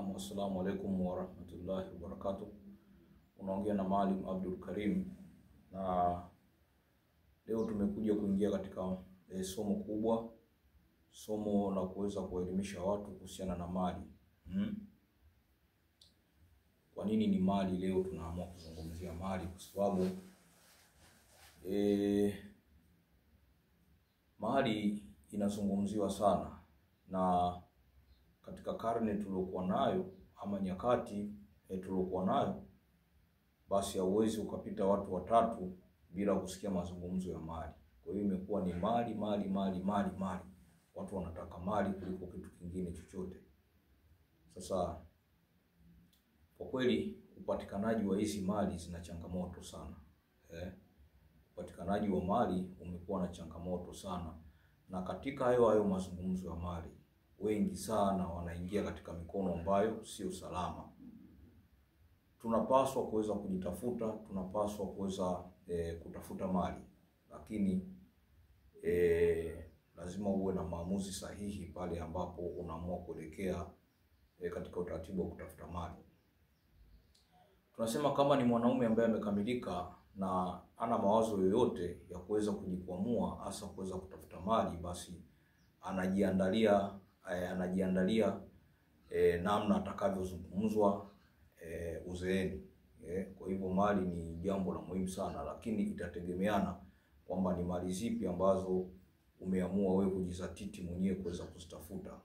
Naam, assalamu alaikum wa rahmatullahi wa barakatuh. Unaongea na Maalim Abdul Karim, na leo tumekuja kuingia katika somo kubwa, somo la kuweza kuelimisha watu kuhusiana na mali. Kwa nini ni mali? Leo tunaamua kuzungumzia mali kwa sababu mali inazungumziwa sana, na katika karne tuliokuwa nayo ama nyakati tuliokuwa nayo, basi hauwezi ukapita watu watatu bila kusikia mazungumzo ya mali. Kwa hiyo imekuwa ni mali mali mali mali mali, watu wanataka mali kuliko kitu kingine chochote. Sasa kwa kweli upatikanaji wa hizi mali zina changamoto sana. Upatikanaji wa mali umekuwa na changamoto sana, na katika hayo mazungumzo ya mali, wengi sana wanaingia katika mikono ambayo sio salama. Tunapaswa kuweza kujitafuta, tunapaswa kuweza kutafuta mali, lakini lazima uwe na maamuzi sahihi pale ambapo unaamua kuelekea katika utaratibu wa kutafuta mali. Tunasema kama ni mwanaume ambaye amekamilika na ana mawazo yoyote ya kuweza kujikwamua, hasa kuweza kutafuta mali, basi anajiandalia namna atakavyozungumzwa uzeeni. Kwa hivyo mali ni jambo la muhimu sana, lakini itategemeana kwamba ni mali zipi ambazo umeamua wewe kujizatiti mwenyewe kuweza kuzitafuta.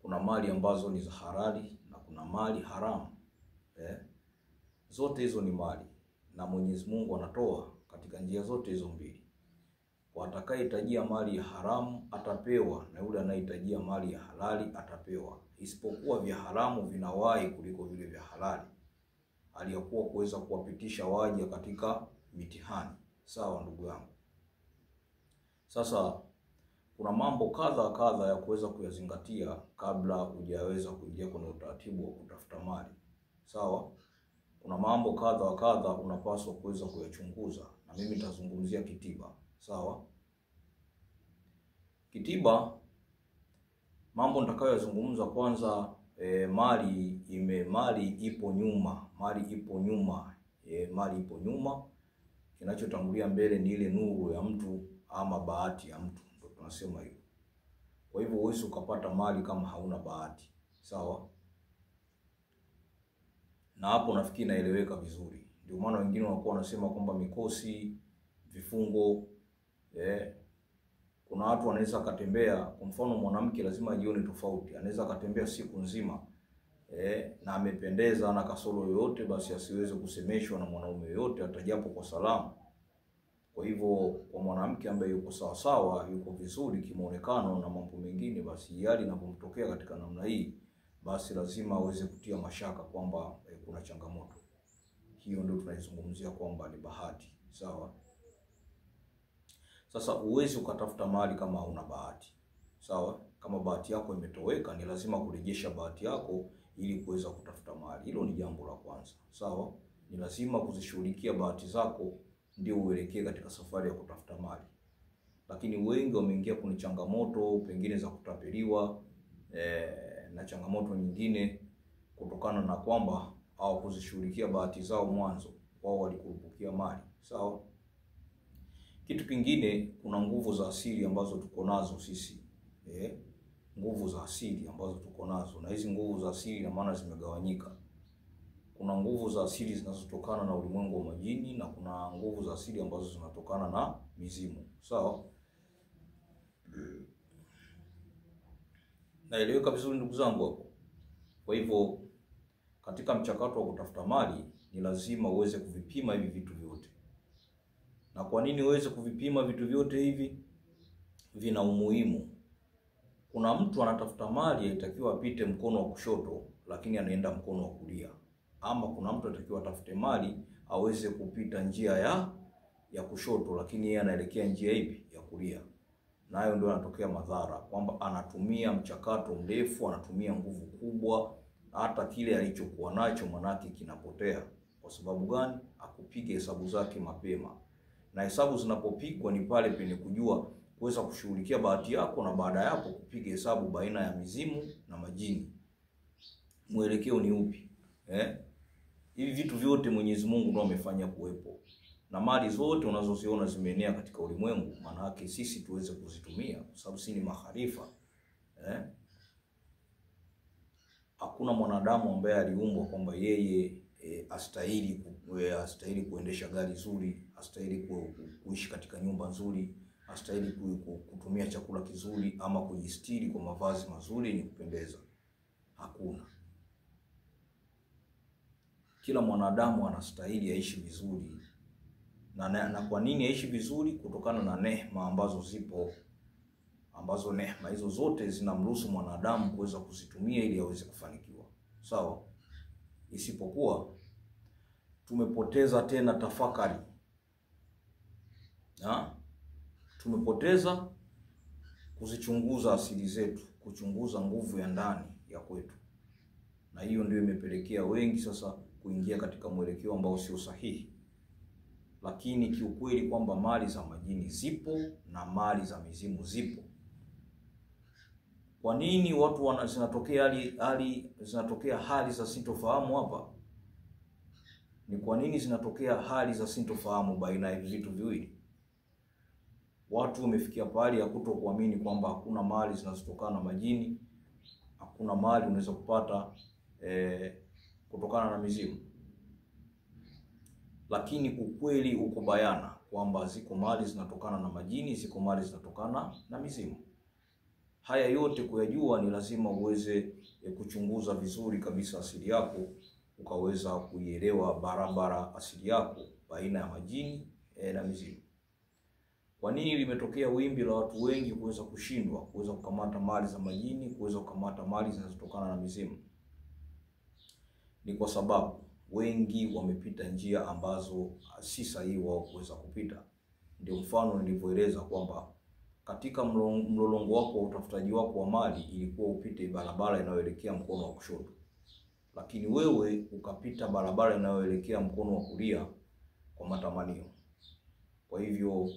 Kuna mali ambazo ni za halali na kuna mali haramu. Zote hizo ni mali, na Mwenyezi Mungu anatoa katika njia zote hizo mbili. Kwa atakayehitajia mali ya haramu atapewa, na yule anayehitajia mali ya halali atapewa, isipokuwa vya haramu vinawahi kuliko vile vya halali, aliyakuwa kuweza kuwapitisha waja katika mitihani. Sawa ndugu yangu? Sasa kuna mambo kadha ya kuweza kuyazingatia kabla hujaweza kuingia kwenye utaratibu wa kutafuta mali. Sawa? Kuna mambo kadha unapaswa kuweza kuyachunguza, na mimi nitazungumzia kitiba. Sawa? Kitiba, mambo nitakayozungumza kwanza, mali ipo nyuma. Kinachotangulia mbele ni ile nuru ya mtu ama bahati ya mtu, ndio tunasema hivyo. Kwa hivyo huwezi ukapata mali kama hauna bahati. Sawa? Na hapo nafikiri naeleweka vizuri. Ndio maana wengine wanakuwa wanasema kwamba mikosi, vifungo, kuna watu wanaweza katembea, kwa mfano mwanamke lazima ajione tofauti. Anaweza katembea siku nzima na amependeza na kasoro yoyote, basi asiweze kusemeshwa na mwanaume yoyote atajapo kwa salamu. Kwa hivyo kwa mwanamke ambaye yuko sawa, yuko vizuri kimuonekano na mambo mengine, basi yali inapomtokea katika namna hii, basi lazima aweze kutia mashaka kwamba kuna changamoto. Hiyo ndio tunaizungumzia kwamba ni bahati. Sawa? Sasa uwezi ukatafuta mali kama hauna bahati. Sawa? Kama bahati yako imetoweka, ni lazima kurejesha bahati yako ili kuweza kutafuta mali. Hilo ni jambo la kwanza. Sawa? Ni lazima kuzishughulikia bahati zako ndio uelekee katika safari ya kutafuta mali. Lakini wengi wameingia kwenye changamoto pengine za kutapeliwa na changamoto nyingine kutokana na kwamba au kuzishughulikia bahati zao mwanzo, wao walikurupukia mali. Sawa? Kitu kingine, kuna nguvu za asili ambazo tuko nazo sisi. Nguvu za asili ambazo tuko nazo, na hizi nguvu za asili na maana zimegawanyika. Kuna nguvu za asili zinazotokana na ulimwengu wa majini, na kuna nguvu za asili ambazo zinatokana na mizimu. Sawa? Naeleweka vizuri ndugu zangu hapo? Kwa hivyo katika mchakato wa kutafuta mali ni lazima uweze kuvipima hivi vitu vyote. Na kwa nini uweze kuvipima vitu vyote hivi? Vina umuhimu. Kuna mtu anatafuta mali haitakiwa apite mkono wa kushoto, lakini anaenda mkono wa kulia. Ama kuna mtu anatakiwa atafute mali aweze kupita njia ya kushoto, lakini yeye anaelekea njia ipi? Ya kulia. Nayo ndio yanatokea madhara, kwamba anatumia mchakato mrefu, anatumia nguvu kubwa, hata kile alichokuwa nacho manake kinapotea. Kwa sababu gani? Akupiga hesabu zake mapema. Na hesabu zinapopigwa ni pale penye kujua kuweza kushughulikia bahati yako, na baada ya hapo kupiga hesabu baina ya mizimu na majini, mwelekeo ni upi. Hivi vitu vyote Mwenyezi Mungu ndo amefanya kuwepo, na mali zote unazoziona zimeenea katika ulimwengu, maana yake sisi tuweze kuzitumia, kwa sababu sisi ni maharifa. Hakuna mwanadamu ambaye aliumbwa kwamba yeye astahili kuendesha gari zuri, astahili kuishi katika nyumba nzuri, astahili kutumia chakula kizuri, ama kujistiri kwa mavazi mazuri ni kupendeza. Hakuna. Kila mwanadamu anastahili aishi vizuri. Na kwa nini aishi vizuri? Kutokana na neema ambazo zipo, ambazo neema hizo zote zinamruhusu mwanadamu kuweza kuzitumia ili aweze kufanikiwa. Sawa? Isipokuwa tumepoteza tena tafakari. Tumepoteza kuzichunguza asili zetu, kuchunguza nguvu ya ndani ya kwetu. Na hiyo ndio imepelekea wengi sasa kuingia katika mwelekeo ambao sio sahihi. Lakini kiukweli kwamba mali za majini zipo na mali za mizimu zipo. Kwa nini watu zinatokea hali za sintofahamu hapa? Ni kwa nini zinatokea hali za sintofahamu baina ya vitu viwili? Watu wamefikia pahali ya kutokuamini kwamba hakuna mali zinazotokana na majini, hakuna mali unaweza kupata kutokana na mizimu. Lakini ukweli uko bayana kwamba ziko mali zinatokana na majini, ziko mali zinatokana na mizimu. Haya yote kuyajua ni lazima uweze kuchunguza vizuri kabisa asili yako, ukaweza kuielewa barabara asili yako baina ya majini na mizimu. Kwa nini limetokea wimbi la watu wengi kuweza kushindwa kuweza kukamata mali za majini, kuweza kukamata mali zinazotokana na mizimu? Ni kwa sababu wengi wamepita njia ambazo si sahihi wao kuweza kupita. Ndio mfano nilivyoeleza kwamba katika mlolongo wako wa utafutaji wako wa mali ilikuwa upite barabara inayoelekea mkono wa kushoto, lakini wewe ukapita barabara inayoelekea mkono wa kulia kwa matamanio. Kwa hivyo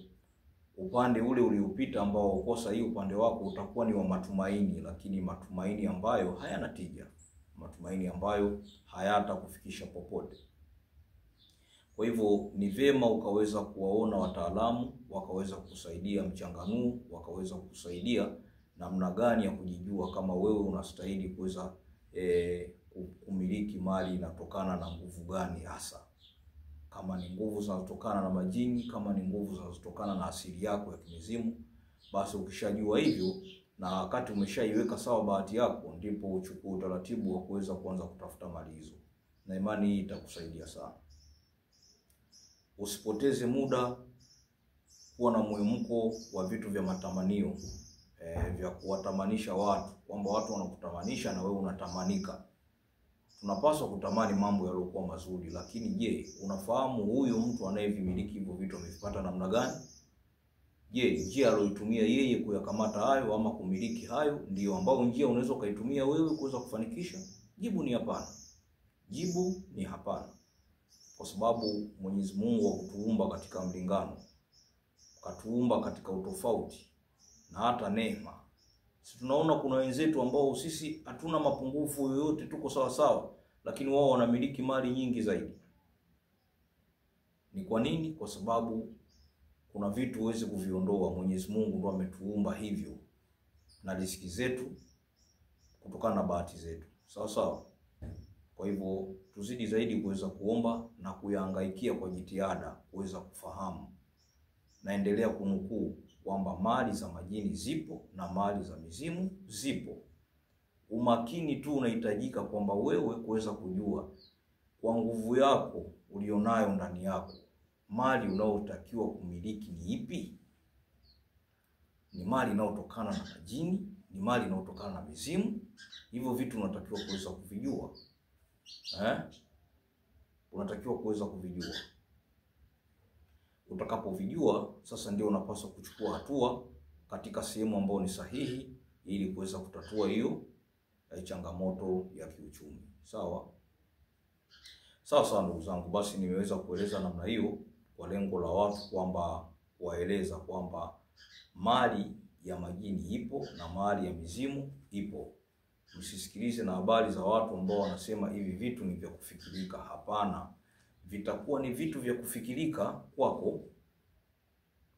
upande ule uliopita ambao ukosa hii upande wako utakuwa ni wa matumaini, lakini matumaini ambayo hayana tija, matumaini ambayo hayata kufikisha popote. Kwa hivyo ni vema ukaweza kuwaona wataalamu, wakaweza kusaidia mchanganuo, wakaweza kusaidia namna gani ya kujijua kama wewe unastahili kuweza kumiliki mali inatokana na nguvu gani hasa. Kama ni nguvu zinazotokana na majini, kama ni nguvu zinazotokana na asili yako ya kimizimu, basi ukishajua hivyo na wakati umeshaiweka sawa bahati yako, ndipo uchukue utaratibu wa kuweza kuanza kutafuta mali hizo. Na imani hii itakusaidia sana. Usipoteze muda kuwa na muhemko wa vitu vya matamanio, vya kuwatamanisha watu, kwamba watu wanakutamanisha na wewe unatamanika. Tunapaswa kutamani mambo yaliyokuwa mazuri, lakini je, unafahamu huyu mtu anayevimiliki hivyo vitu amevipata namna gani? Je, njia aliyotumia yeye kuyakamata hayo ama kumiliki hayo ndio ambao njia unaweza ukaitumia wewe kuweza kufanikisha? Jibu ni hapana. Jibu ni hapana. Kwa sababu Mwenyezi Mungu hakutuumba katika mlingano, katuumba katika utofauti na hata neema. Sisi tunaona kuna wenzetu ambao sisi hatuna mapungufu yoyote, tuko sawa sawa, lakini wao wanamiliki mali nyingi zaidi. Ni kwa nini? Kwa sababu kuna vitu huwezi kuviondoa. Mwenyezi Mungu ndo ametuumba hivyo, na riziki zetu kutokana na bahati zetu. Sawa sawa. Kwa hivyo tuzidi zaidi kuweza kuomba na kuyahangaikia kwa jitihada kuweza kufahamu. Naendelea kunukuu kwamba mali za majini zipo na mali za mizimu zipo. Umakini tu unahitajika kwamba wewe kuweza kujua kwa nguvu yako ulionayo ndani yako, mali unayotakiwa kumiliki ni ipi? Ni mali inayotokana na majini, ni mali inayotokana na mizimu? Hivyo vitu unatakiwa kuweza kuvijua. Unatakiwa kuweza kuvijua. Utakapovijua sasa ndio unapaswa kuchukua hatua katika sehemu ambayo ni sahihi ili kuweza kutatua hiyo changamoto ya kiuchumi. Sawa? Sawa sana ndugu zangu, basi nimeweza kueleza namna hiyo kwa lengo la watu kwamba waeleza kwamba mali ya majini ipo na mali ya mizimu ipo. Msisikilize na habari za watu ambao wanasema hivi vitu ni vya kufikirika. Hapana, vitakuwa ni vitu vya kufikirika kwako,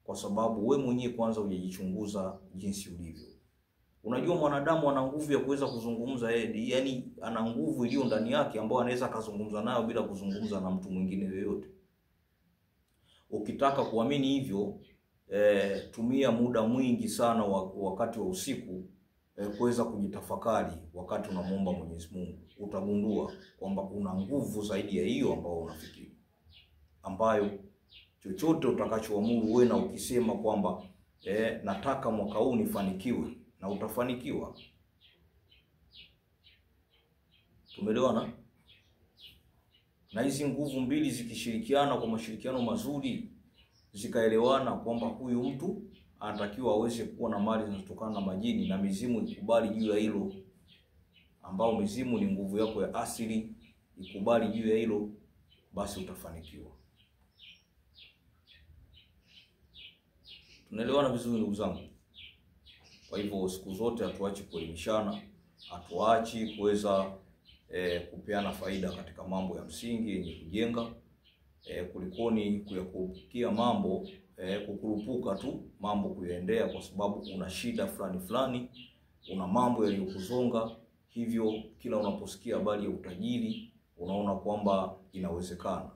kwa sababu we mwenyewe kwanza hujajichunguza jinsi ulivyo. Unajua mwanadamu ana nguvu ya kuweza kuzungumza yeye, yani ana nguvu iliyo ndani yake ambayo anaweza kuzungumza nayo bila kuzungumza na mtu mwingine yoyote. Ukitaka kuamini hivyo, tumia muda mwingi sana wakati wa usiku kuweza kujitafakari wakati unamuomba Mwenyezi Mungu. Utagundua kwamba una nguvu zaidi ya hiyo ambayo unafikiri, ambayo chochote utakachoamuru wewe na ukisema kwamba nataka mwaka huu nifanikiwe, na utafanikiwa. Tumeelewana? Na hizi nguvu mbili zikishirikiana kwa mashirikiano mazuri, zikaelewana kwamba huyu mtu anatakiwa aweze kuwa na mali zinazotokana na majini, na mizimu ikubali juu ya hilo, ambao mizimu ni nguvu yako ya asili, ikubali juu ya hilo, basi utafanikiwa. Tunaelewana vizuri ndugu zangu? Kwa hivyo siku zote hatuachi kuelimishana, hatuachi kuweza kupeana faida katika mambo ya msingi yenye kujenga, kulikoni kuyakurupukia mambo, kukurupuka tu mambo kuyaendea kwa sababu una shida fulani, una mambo yaliyokuzonga. Hivyo kila unaposikia habari ya utajiri unaona kwamba inawezekana,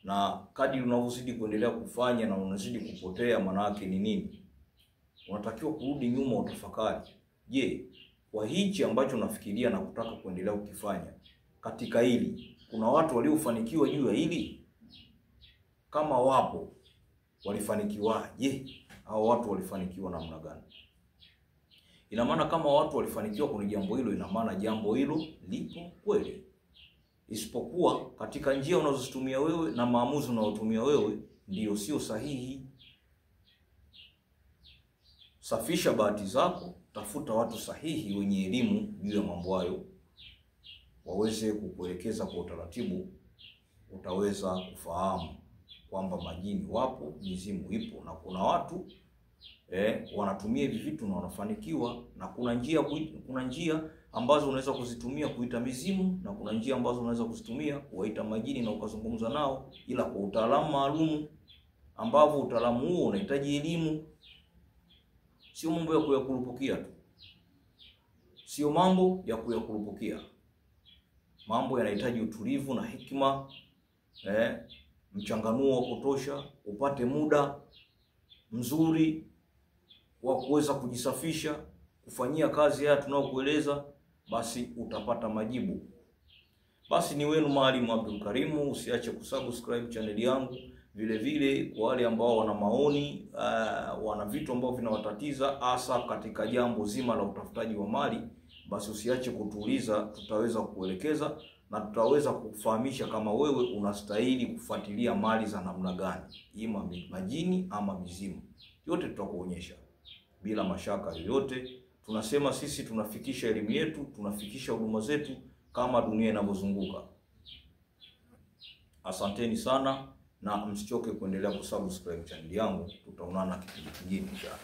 na kadri unavyozidi kuendelea kufanya na unazidi kupotea, maana yake ni nini? Unatakiwa kurudi nyuma utafakari. Je, kwa hichi ambacho nafikiria na kutaka kuendelea kukifanya, katika hili kuna watu waliofanikiwa juu ya hili? Kama wapo, walifanikiwaje? Hao watu walifanikiwa namna gani? Ina maana kama watu walifanikiwa kwenye jambo hilo, ina maana jambo hilo lipo kweli. Isipokuwa katika njia unazozitumia wewe na maamuzi unayotumia wewe ndio sio sahihi. Safisha bahati zako, tafuta watu sahihi wenye elimu juu ya mambo hayo, waweze kukuelekeza kwa utaratibu. Utaweza kufahamu kwamba majini wapo, mizimu ipo, na kuna watu wanatumia hivi vitu na wanafanikiwa, na kuna njia ambazo unaweza kuzitumia kuita mizimu, na kuna njia ambazo unaweza kuzitumia kuwaita majini na ukazungumza nao, ila kwa utaalamu maalum, ambao utaalamu huo unahitaji elimu. Sio mambo ya kuyakurupukia tu. Sio mambo ya kuyakurupukia. Mambo yanahitaji utulivu na hekima, mchanganuo wa kutosha, upate muda mzuri wa kuweza kujisafisha, kufanyia kazi haya tunayokueleza, basi utapata majibu. Basi ni wenu Mwalimu Abdul Karim. Usiache kusubscribe channel yangu. Vile vile kwa wale ambao wana maoni, wana vitu ambavyo vinawatatiza hasa katika jambo zima la utafutaji wa mali, basi usiache kutuuliza, tutaweza kukuelekeza na tutaweza kukufahamisha kama wewe unastahili kufuatilia mali za namna gani, ima majini ama mizimu. Yote tutakuonyesha bila mashaka yoyote. Tunasema sisi tunafikisha elimu yetu, tunafikisha huduma zetu kama dunia inavyozunguka. Asanteni sana, na msichoke kuendelea kusubscribe channel yangu. Tutaonana kipindi kingine inshallah.